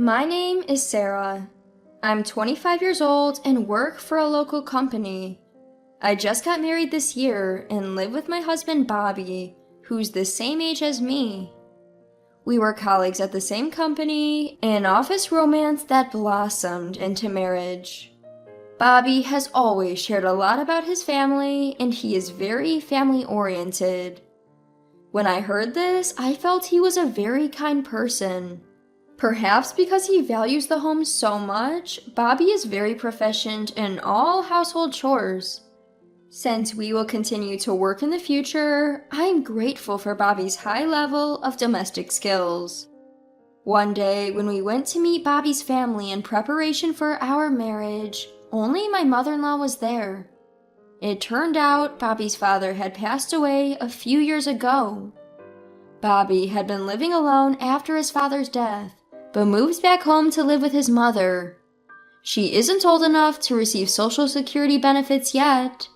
My name is Sarah. I'm 25 years old and work for a local company. I just got married this year and live with my husband Bobby, who's the same age as me. We were colleagues at the same company, an office romance that blossomed into marriage. Bobby has always shared a lot about his family, and he is very family-oriented. When I heard this, I felt he was a very kind person. Perhaps because he values the home so much, Bobby is very proficient in all household chores. Since we will continue to work in the future, I'm grateful for Bobby's high level of domestic skills. One day, when we went to meet Bobby's family in preparation for our marriage, only my mother-in-law was there. It turned out Bobby's father had passed away a few years ago. Bobby had been living alone after his father's death, but moves back home to live with his mother. She isn't old enough to receive Social Security benefits yet.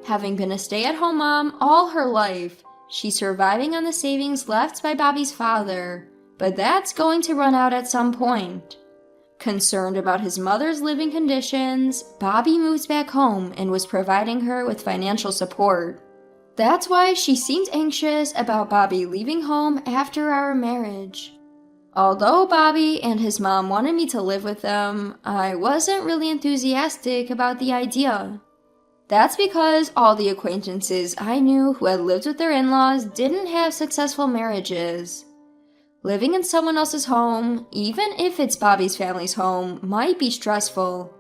Having been a stay-at-home mom all her life, she's surviving on the savings left by Bobby's father, but that's going to run out at some point. Concerned about his mother's living conditions, Bobby moves back home and was providing her with financial support. That's why she seemed anxious about Bobby leaving home after our marriage. Although Bobby and his mom wanted me to live with them, I wasn't really enthusiastic about the idea. That's because all the acquaintances I knew who had lived with their in-laws didn't have successful marriages. Living in someone else's home, even if it's Bobby's family's home, might be stressful.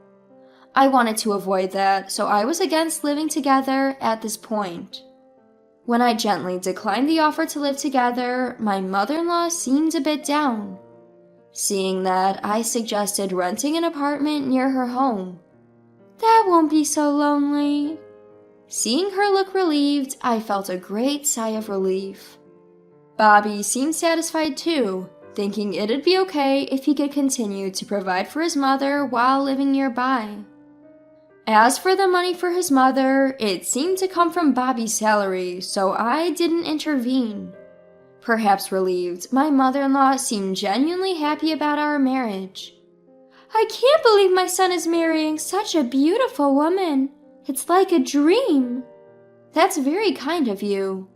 I wanted to avoid that, so I was against living together at this point. When I gently declined the offer to live together, my mother-in-law seemed a bit down. Seeing that, I suggested renting an apartment near her home. That won't be so lonely. Seeing her look relieved, I felt a great sigh of relief. Bobby seemed satisfied too, thinking it'd be okay if he could continue to provide for his mother while living nearby. As for the money for his mother, it seemed to come from Bobby's salary, so I didn't intervene. Perhaps relieved, my mother-in-law seemed genuinely happy about our marriage. I can't believe my son is marrying such a beautiful woman. It's like a dream. That's very kind of you.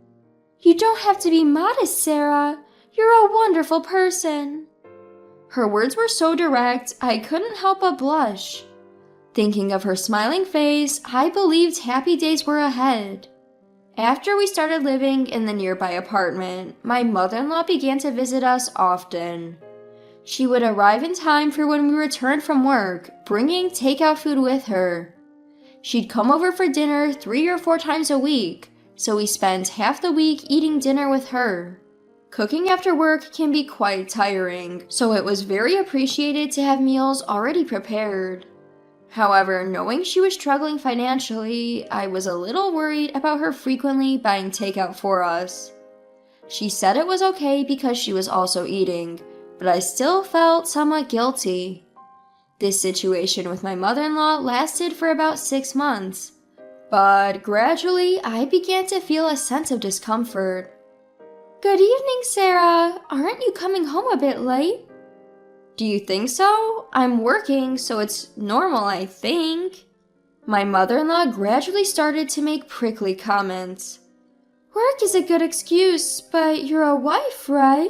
You don't have to be modest, Sarah. You're a wonderful person. Her words were so direct, I couldn't help but blush. Thinking of her smiling face, I believed happy days were ahead. After we started living in the nearby apartment, my mother-in-law began to visit us often. She would arrive in time for when we returned from work, bringing takeout food with her. She'd come over for dinner 3 or 4 times a week, so we spent half the week eating dinner with her. Cooking after work can be quite tiring, so it was very appreciated to have meals already prepared. However, knowing she was struggling financially, I was a little worried about her frequently buying takeout for us. She said it was okay because she was also eating, but I still felt somewhat guilty. This situation with my mother-in-law lasted for about 6 months, but gradually I began to feel a sense of discomfort. Good evening, Sarah. Aren't you coming home a bit late? Do you think so? I'm working, so it's normal, I think. My mother-in-law gradually started to make prickly comments. Work is a good excuse, but you're a wife, right?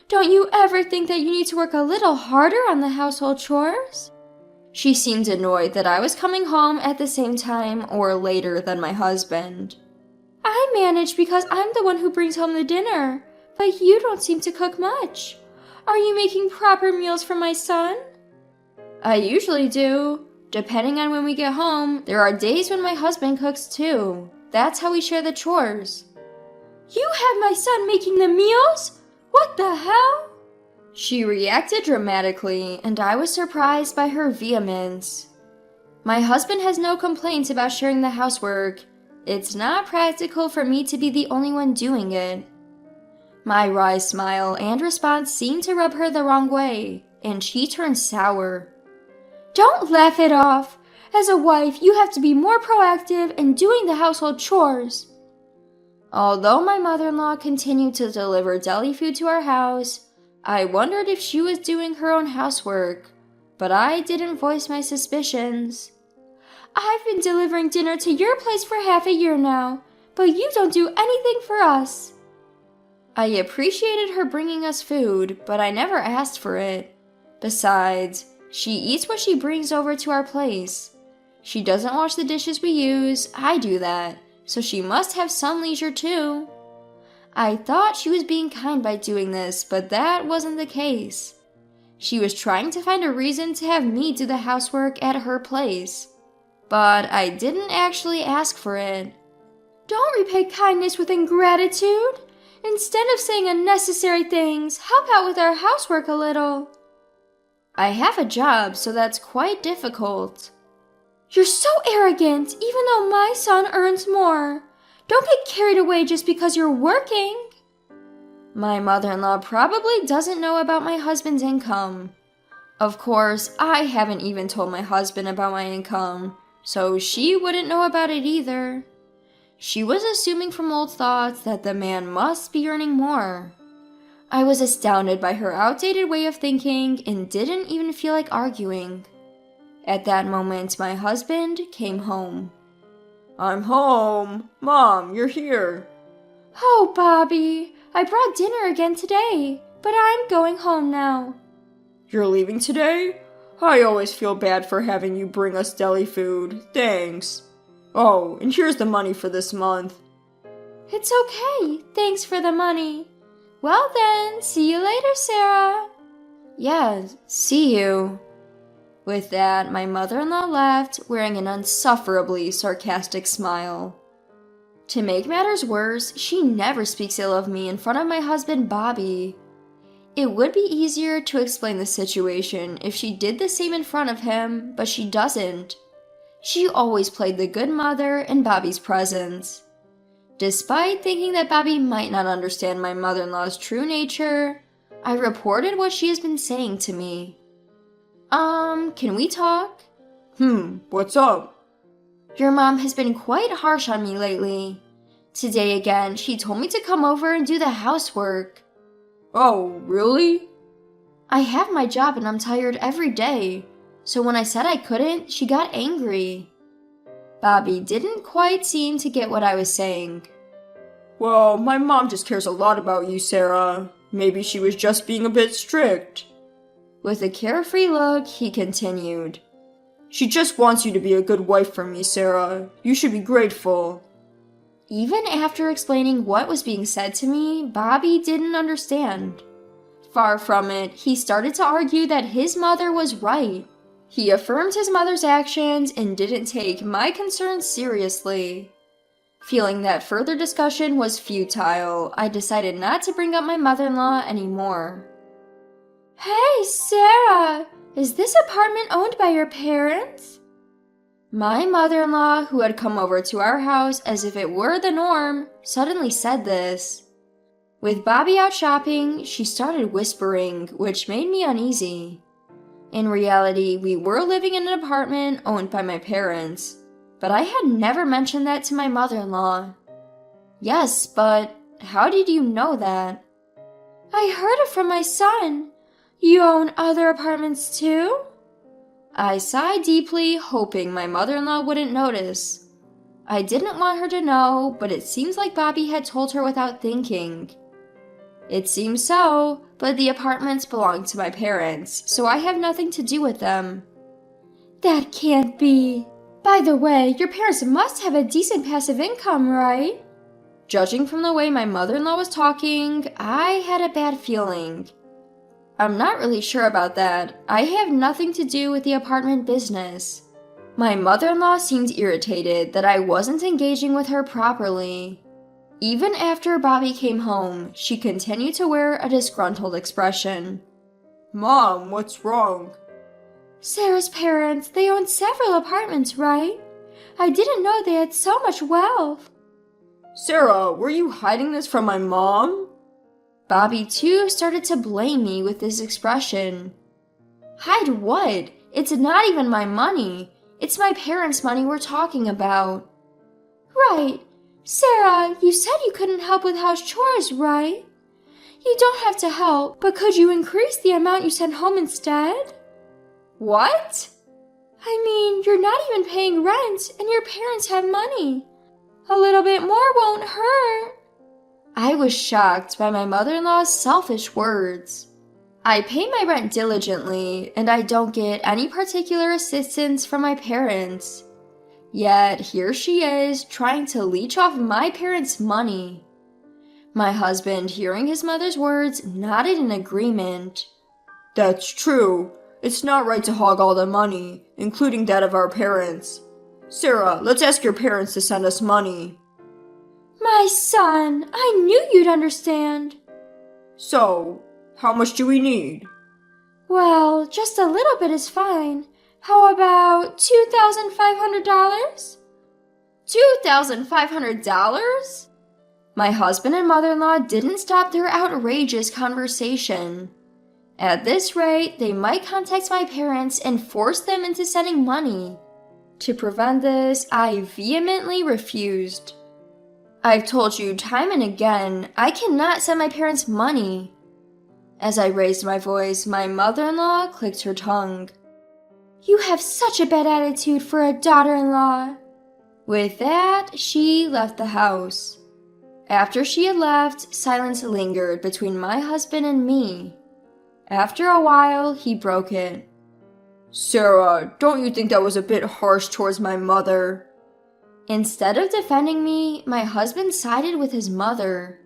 Don't you ever think that you need to work a little harder on the household chores? She seemed annoyed that I was coming home at the same time or later than my husband. I manage because I'm the one who brings home the dinner, but you don't seem to cook much. Are you making proper meals for my son? I usually do. Depending on when we get home, there are days when my husband cooks too. That's how we share the chores. You have my son making the meals? What the hell? She reacted dramatically, and I was surprised by her vehemence. My husband has no complaints about sharing the housework. It's not practical for me to be the only one doing it. My wry smile and response seemed to rub her the wrong way, and she turned sour. Don't laugh it off. As a wife, you have to be more proactive in doing the household chores. Although my mother-in-law continued to deliver deli food to our house, I wondered if she was doing her own housework, but I didn't voice my suspicions. I've been delivering dinner to your place for half a year now, but you don't do anything for us. I appreciated her bringing us food, but I never asked for it. Besides, she eats what she brings over to our place. She doesn't wash the dishes we use, I do that, so she must have some leisure too. I thought she was being kind by doing this, but that wasn't the case. She was trying to find a reason to have me do the housework at her place. But I didn't actually ask for it. Don't repay kindness with ingratitude. Instead of saying unnecessary things, help out with our housework a little. I have a job, so that's quite difficult. You're so arrogant, even though my son earns more. Don't get carried away just because you're working. My mother-in-law probably doesn't know about my husband's income. Of course, I haven't even told my husband about my income, so she wouldn't know about it either. She was assuming from old thoughts that the man must be earning more. I was astounded by her outdated way of thinking and didn't even feel like arguing. At that moment, my husband came home. I'm home. Mom, you're here. Oh, Bobby, I brought dinner again today, but I'm going home now. You're leaving today? I always feel bad for having you bring us deli food. Thanks. Oh, and here's the money for this month. It's okay. Thanks for the money. Well then, see you later, Sarah. Yeah, see you. With that, my mother-in-law left, wearing an insufferably sarcastic smile. To make matters worse, she never speaks ill of me in front of my husband, Bobby. It would be easier to explain the situation if she did the same in front of him, but she doesn't. She always played the good mother in Bobby's presence. Despite thinking that Bobby might not understand my mother-in-law's true nature, I reported what she has been saying to me. Can we talk? What's up? Your mom has been quite harsh on me lately. Today again, she told me to come over and do the housework. Oh, really? I have my job and I'm tired every day, so when I said I couldn't, she got angry. Bobby didn't quite seem to get what I was saying. Well, my mom just cares a lot about you, Sarah. Maybe she was just being a bit strict. With a carefree look, he continued. She just wants you to be a good wife for me, Sarah. You should be grateful. Even after explaining what was being said to me, Bobby didn't understand. Far from it, he started to argue that his mother was right. He affirmed his mother's actions and didn't take my concerns seriously. Feeling that further discussion was futile, I decided not to bring up my mother-in-law anymore. Hey, Sarah! Is this apartment owned by your parents? My mother-in-law, who had come over to our house as if it were the norm, suddenly said this. With Bobby out shopping, she started whispering, which made me uneasy. In reality, we were living in an apartment owned by my parents, but I had never mentioned that to my mother-in-law. Yes, but how did you know that? I heard it from my son. You own other apartments too? I sighed deeply, hoping my mother-in-law wouldn't notice. I didn't want her to know, but it seems like Bobby had told her without thinking. It seems so, but the apartments belong to my parents, so I have nothing to do with them. That can't be. By the way, your parents must have a decent passive income, right? Judging from the way my mother-in-law was talking, I had a bad feeling. I'm not really sure about that. I have nothing to do with the apartment business. My mother-in-law seemed irritated that I wasn't engaging with her properly. Even after Bobby came home, she continued to wear a disgruntled expression. Mom, what's wrong? Sarah's parents, they own several apartments, right? I didn't know they had so much wealth. Sarah, were you hiding this from my mom? Bobby, too, started to blame me with this expression. Hide what? It's not even my money. It's my parents' money we're talking about. Right. Sarah, you said you couldn't help with house chores, right? You don't have to help, but could you increase the amount you send home instead? What? I mean, you're not even paying rent, and your parents have money. A little bit more won't hurt. I was shocked by my mother-in-law's selfish words. I pay my rent diligently, and I don't get any particular assistance from my parents. Yet here she is, trying to leech off my parents' money. My husband, hearing his mother's words, nodded in agreement. That's true. It's not right to hog all the money, including that of our parents. Sarah, let's ask your parents to send us money. My son, I knew you'd understand. So, how much do we need? Well, just a little bit is fine. How about $2,500? $2,500? My husband and mother-in-law didn't stop their outrageous conversation. At this rate, they might contact my parents and force them into sending money. To prevent this, I vehemently refused. I've told you time and again, I cannot send my parents money. As I raised my voice, my mother-in-law clicked her tongue. You have such a bad attitude for a daughter-in-law. With that, she left the house. After she had left, silence lingered between my husband and me. After a while, he broke it. Sarah, don't you think that was a bit harsh towards my mother? Instead of defending me, my husband sided with his mother.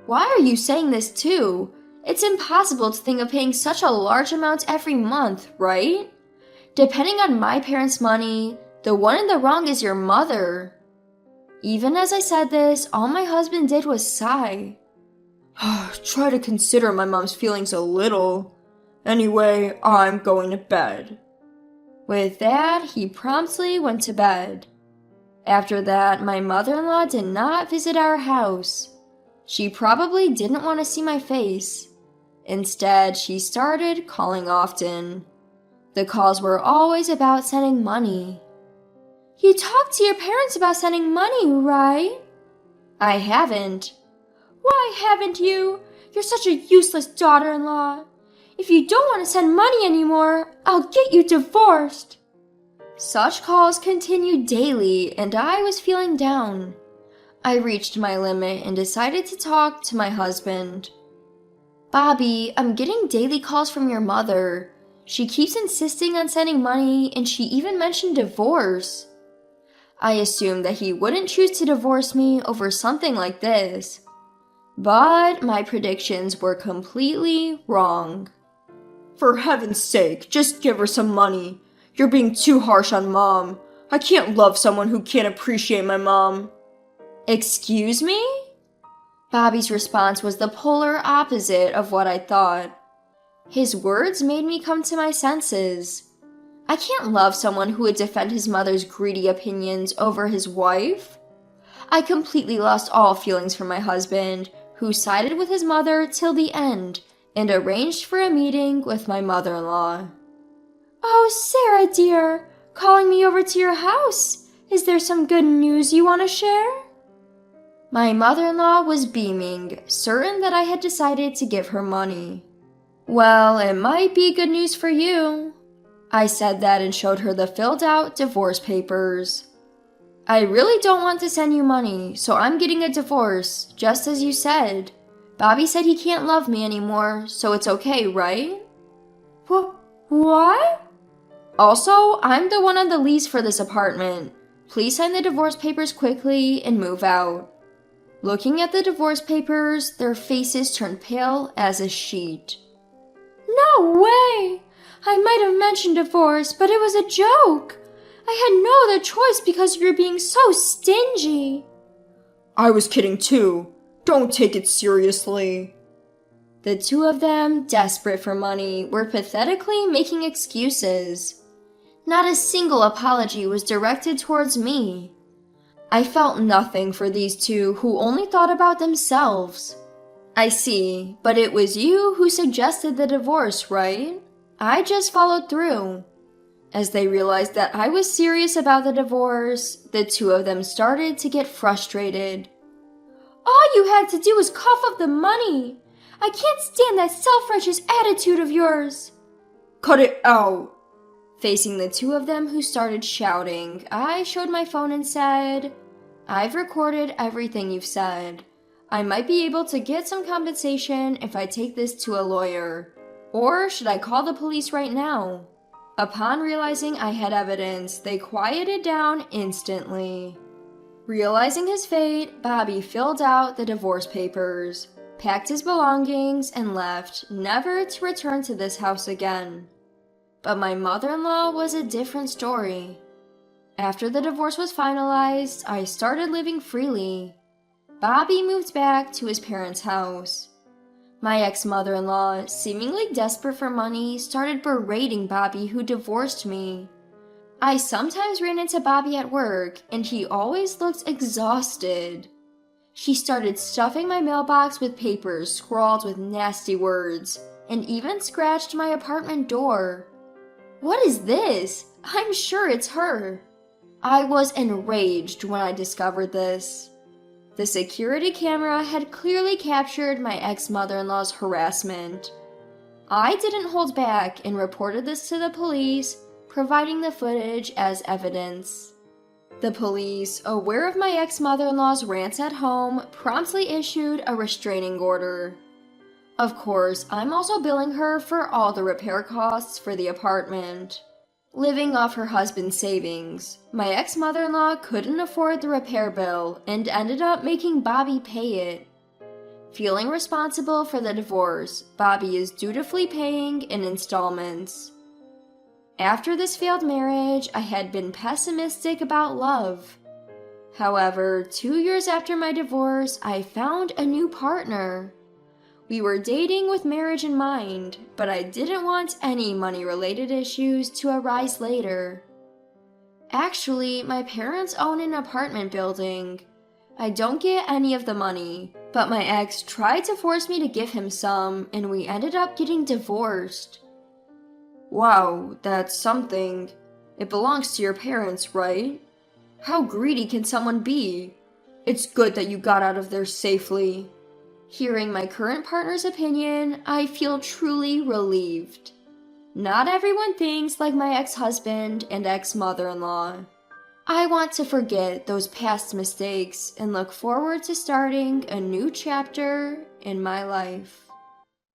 Why are you saying this too? It's impossible to think of paying such a large amount every month, right? Depending on my parents' money, the one in the wrong is your mother. Even as I said this, all my husband did was sigh. Try to consider my mom's feelings a little. Anyway, I'm going to bed. With that, he promptly went to bed. After that, my mother-in-law did not visit our house. She probably didn't want to see my face. Instead, she started calling often. The calls were always about sending money. You talked to your parents about sending money, right? I haven't. Why haven't you? You're such a useless daughter-in-law. If you don't want to send money anymore, I'll get you divorced. Such calls continued daily, and I was feeling down. I reached my limit and decided to talk to my husband. Bobby, I'm getting daily calls from your mother. She keeps insisting on sending money, and she even mentioned divorce. I assumed that he wouldn't choose to divorce me over something like this. But my predictions were completely wrong. For heaven's sake, just give her some money. You're being too harsh on Mom. I can't love someone who can't appreciate my mom. Excuse me? Bobby's response was the polar opposite of what I thought. His words made me come to my senses. I can't love someone who would defend his mother's greedy opinions over his wife. I completely lost all feelings for my husband, who sided with his mother till the end and arranged for a meeting with my mother-in-law. Oh, Sarah dear, calling me over to your house. Is there some good news you want to share? My mother-in-law was beaming, certain that I had decided to give her money. Well, it might be good news for you. I said that and showed her the filled-out divorce papers. I really don't want to send you money, so I'm getting a divorce, just as you said. Bobby said he can't love me anymore, so it's okay, right? What? Also, I'm the one on the lease for this apartment. Please sign the divorce papers quickly and move out. Looking at the divorce papers, their faces turned pale as a sheet. No way! I might have mentioned divorce, but it was a joke. I had no other choice because you're being so stingy. I was kidding too. Don't take it seriously. The two of them, desperate for money, were pathetically making excuses. Not a single apology was directed towards me. I felt nothing for these two who only thought about themselves. I see, but it was you who suggested the divorce, right? I just followed through. As they realized that I was serious about the divorce, the two of them started to get frustrated. All you had to do was cough up the money. I can't stand that self-righteous attitude of yours. Cut it out! Facing the two of them who started shouting, I showed my phone and said, I've recorded everything you've said. I might be able to get some compensation if I take this to a lawyer. Or should I call the police right now? Upon realizing I had evidence, they quieted down instantly. Realizing his fate, Bobby filled out the divorce papers, packed his belongings, and left, never to return to this house again. But my mother-in-law was a different story. After the divorce was finalized, I started living freely. Bobby moved back to his parents' house. My ex-mother-in-law, seemingly desperate for money, started berating Bobby, who divorced me. I sometimes ran into Bobby at work, and he always looked exhausted. She started stuffing my mailbox with papers scrawled with nasty words, and even scratched my apartment door. What is this? I'm sure it's her. I was enraged when I discovered this. The security camera had clearly captured my ex-mother-in-law's harassment. I didn't hold back and reported this to the police, providing the footage as evidence. The police, aware of my ex-mother-in-law's rants at home, promptly issued a restraining order. Of course, I'm also billing her for all the repair costs for the apartment. Living off her husband's savings, my ex-mother-in-law couldn't afford the repair bill and ended up making Bobby pay it. Feeling responsible for the divorce, Bobby is dutifully paying in installments. After this failed marriage, I had been pessimistic about love. However, 2 years after my divorce, I found a new partner. We were dating with marriage in mind, but I didn't want any money-related issues to arise later. Actually, my parents own an apartment building. I don't get any of the money, but my ex tried to force me to give him some, and we ended up getting divorced. Wow, that's something. It belongs to your parents, right? How greedy can someone be? It's good that you got out of there safely. Hearing my current partner's opinion, I feel truly relieved. Not everyone thinks like my ex-husband and ex-mother-in-law. I want to forget those past mistakes and look forward to starting a new chapter in my life.